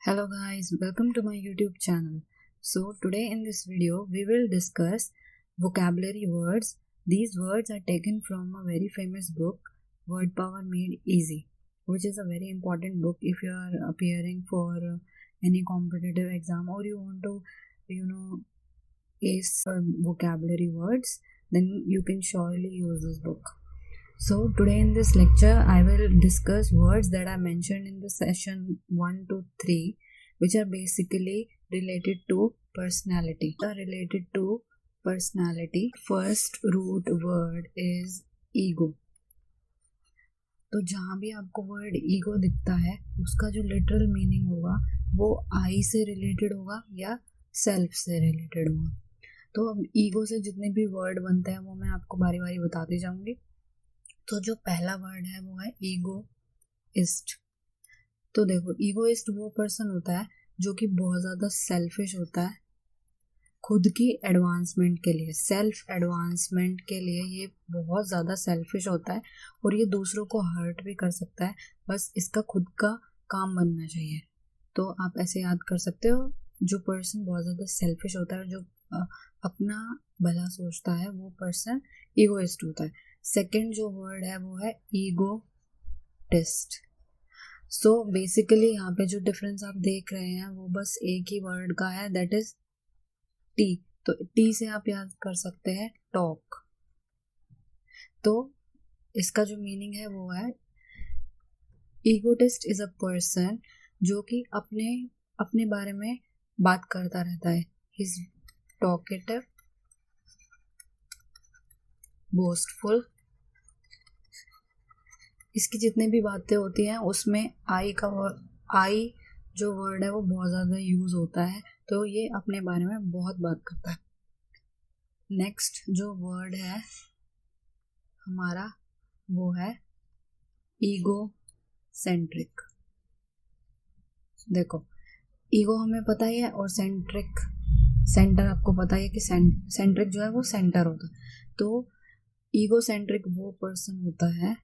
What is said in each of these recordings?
Hello guys, welcome to my YouTube channel. So today in this video we will discuss vocabulary words. These words are taken from a very famous book, Word Power Made Easy, which is a very important book if you are appearing for any competitive exam or you want to ace vocabulary words, then you can surely use this book. So today in this lecture I will discuss words that are mentioned in the session 1 to 3, which are basically related to personality. First root word is ego. तो जहाँ भी आपको word ego दिखता है उसका जो literal meaning होगा वो आई से रिलेटेड होगा या सेल्फ से रिलेटेड होगा. तो अब ईगो से जितने भी वर्ड बनते हैं वो मैं आपको बारी बारी बताती जाऊंगी. तो जो पहला वर्ड है वो है ईगोइस्ट. तो देखो, ईगोइस्ट वो पर्सन होता है जो कि बहुत ज़्यादा सेल्फिश होता है खुद की एडवांसमेंट के लिए. सेल्फ एडवांसमेंट के लिए ये बहुत ज़्यादा सेल्फिश होता है और ये दूसरों को हर्ट भी कर सकता है. बस इसका खुद का काम बनना चाहिए. तो आप ऐसे याद कर सकते हो, जो पर्सन बहुत ज़्यादा सेल्फिश होता है, जो अपना भला सोचता है, वो पर्सन ईगोइस्ट होता है. सेकेंड जो वर्ड है वो है ईगोटिस्ट. सो बेसिकली यहाँ पे जो डिफरेंस आप देख रहे हैं वो बस एक ही वर्ड का है, दैट इज टी. तो टी से आप याद कर सकते हैं टॉक. तो इसका जो मीनिंग है वो है ईगोटिस्ट इज अ पर्सन जो कि अपने बारे में बात करता रहता है. He is talkative, boastful. इसकी जितनी भी बातें होती हैं उसमें आई जो वर्ड है वो बहुत ज़्यादा यूज़ होता है. तो ये अपने बारे में बहुत बात करता है. नेक्स्ट जो वर्ड है हमारा वो है ईगो सेंट्रिक. देखो, ईगो हमें पता ही है और सेंटर आपको पता ही है कि सेंट्रिक जो है वो सेंटर होता है. तो ईगो सेंट्रिक वो पर्सन होता है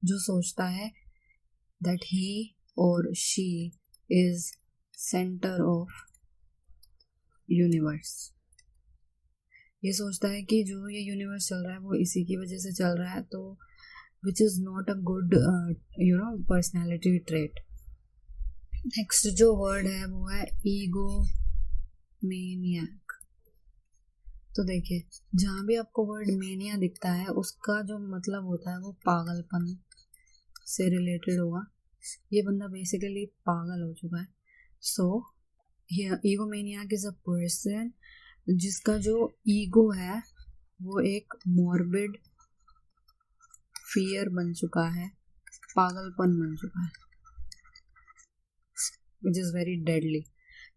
जो सोचता है दैट ही और she is centre of universe. ये सोचता है कि जो ये यूनिवर्स चल रहा है वो इसी की वजह से चल रहा है. तो which is not a good personality trait. Next जो वर्ड है वो है ईगो मेनियक. तो देखिए, जहाँ भी आपको वर्ड मेनिया दिखता है उसका जो मतलब होता है वो पागलपन से रिलेटेड होगा. ये बंदा बेसिकली पागल हो चुका है. सो ईगोमेनियाक इज अ पर्सन जिसका जो ईगो है वो एक मॉर्बिड फियर बन चुका है, पागलपन बन चुका है, विच इज़ वेरी डेडली.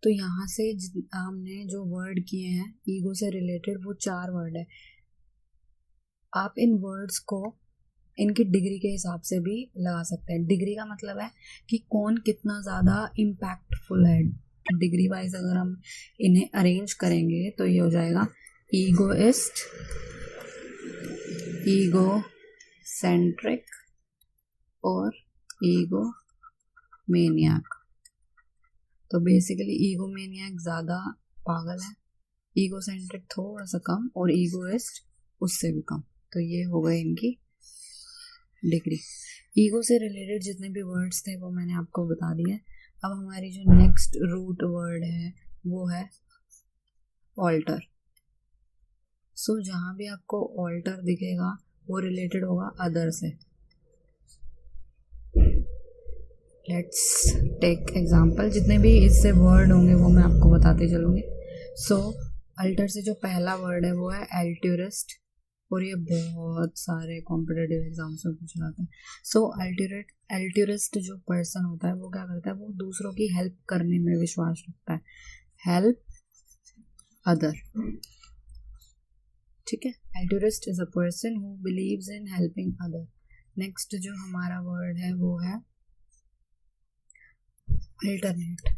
तो यहाँ से हमने जो वर्ड किए हैं ईगो से रिलेटेड वो 4 वर्ड है. आप इन वर्ड्स को इनकी डिग्री के हिसाब से भी लगा सकते हैं. डिग्री का मतलब है कि कौन कितना ज़्यादा इम्पैक्टफुल है. डिग्री वाइज अगर हम इन्हें अरेंज करेंगे तो ये हो जाएगा ईगोइस्ट, ईगो सेंट्रिक और ईगो मेनियाक. तो बेसिकली ईगो मेनियाक ज़्यादा पागल है, ईगो सेंट्रिक थोड़ा सा कम और ईगोइस्ट उससे भी कम. तो ये हो गए इनकी डिग्री. ईगो से रिलेटेड जितने भी वर्ड्स थे वो मैंने आपको बता दिए. अब हमारी जो नेक्स्ट रूट वर्ड है वो है ऑल्टर. सो जहाँ भी आपको ऑल्टर दिखेगा वो रिलेटेड होगा अदर से. Let's take example. जितने भी इससे वर्ड होंगे वो मैं आपको बताते चलूँगी. सो अल्टर से जो पहला वर्ड है वो है एल्ट्यूरिस्ट और ये बहुत सारे कॉम्पिटिटिव एग्जाम्स में पूछा जाता है. सो एल्ट्यूरिस्ट जो पर्सन होता है वो क्या करता है, वो दूसरों की हेल्प करने में विश्वास रखता है. हेल्प अदर, ठीक है. Altruist is a person who believes in helping other. Next जो हमारा वर्ड है वो है अल्टरनेट.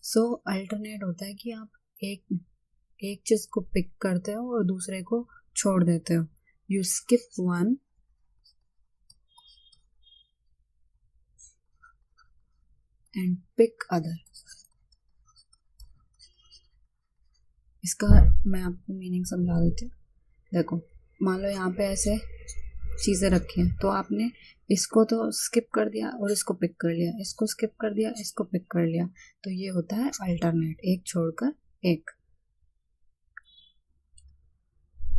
सो अल्टरनेट होता है कि आप एक चीज को पिक करते हो और दूसरे को छोड़ देते हो. You skip one and pick other. इसका मैं आपको मीनिंग समझा देती हूँ। देखो, मान लो यहाँ पे ऐसे चीज़ें रखी हैं, तो आपने इसको तो स्किप कर दिया और इसको पिक कर लिया, इसको स्किप कर दिया, इसको पिक कर लिया, तो ये होता है अल्टरनेट, एक छोड़कर एक।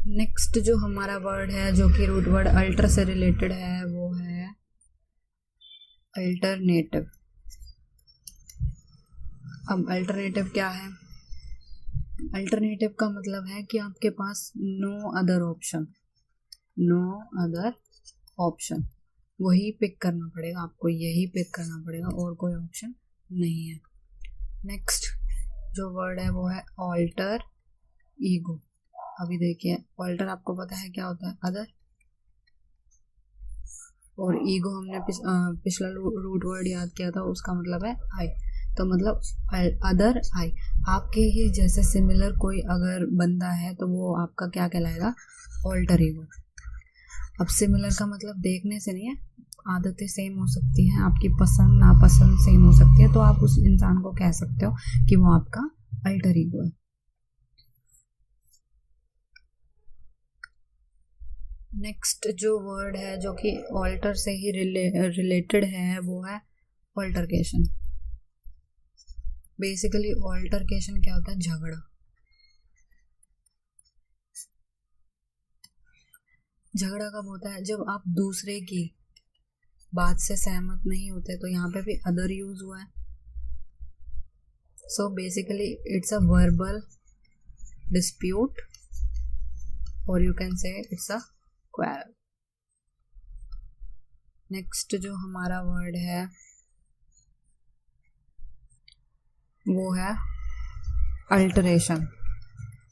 नेक्स्ट जो हमारा वर्ड है जो कि रूट वर्ड अल्टर से रिलेटेड है वो है अल्टरनेटिव। अब अल्टरनेटिव क्या है? अल्टरनेटिव का मतलब है कि आपके पास नो अदर ऑप्शन, वही पिक करना पड़ेगा आपको, यही पिक करना पड़ेगा और कोई ऑप्शन नहीं है। नेक्स्ट जो वर्ड है वो है ऑल्टर ईगो। अभी देखिए, ऑल्टर आपको पता है क्या होता है? अदर, और ईगो हमने पिछला रूट वर्ड याद किया था, उसका मतलब है आई, तो मतलब अदर आई। आपके ही जैसे सिमिलर कोई अगर बंदा है तो वो आपका क्या कहलाएगा? Alter ego. अब सिमिलर का मतलब देखने से नहीं है, आदतें सेम हो सकती हैं, आपकी पसंद नापसंद सेम हो सकती है, तो आप उस इंसान को कह सकते हो कि वो आपका अल्टर ईगो है। नेक्स्ट जो वर्ड है जो कि ऑल्टर से ही रिलेटेड है वो है ऑल्टरकेशन। बेसिकली ऑल्टरकेशन क्या होता है? झगड़ा। झगड़ा कब होता है? जब आप दूसरे की बात से सहमत नहीं होते, तो यहाँ पे भी अदर यूज हुआ है। So basically it's a verbal dispute और you can say it's a quarrel. Next जो हमारा वर्ड है वो है अल्टरेशन।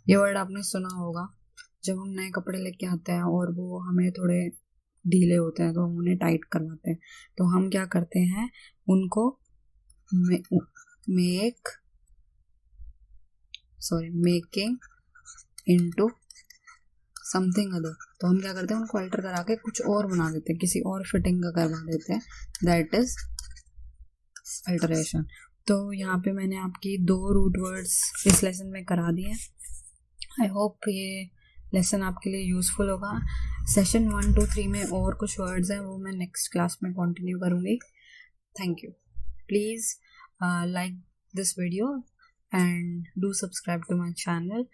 ये वर्ड आपने सुना होगा, जब हम नए कपड़े लेके आते हैं और वो हमें थोड़े ढीले होते हैं तो हम उन्हें टाइट करवाते हैं, तो हम क्या करते हैं? उनको मेकिंग इनटू समथिंग अदर, तो हम क्या करते हैं? उनको अल्टर करा के कुछ और बना देते हैं, किसी और फिटिंग का करवा देते हैं, दैट इज अल्टरेशन। तो यहाँ पे मैंने आपकी 2 रूट वर्ड्स इस लेसन में करा दिए हैं। आई होप ये लेसन आपके लिए यूज़फुल होगा। सेशन 1, 2, 3 में और कुछ वर्ड्स हैं, वो मैं नेक्स्ट क्लास में कंटिन्यू करूँगी। Thank you. Please like this video and do subscribe to my channel.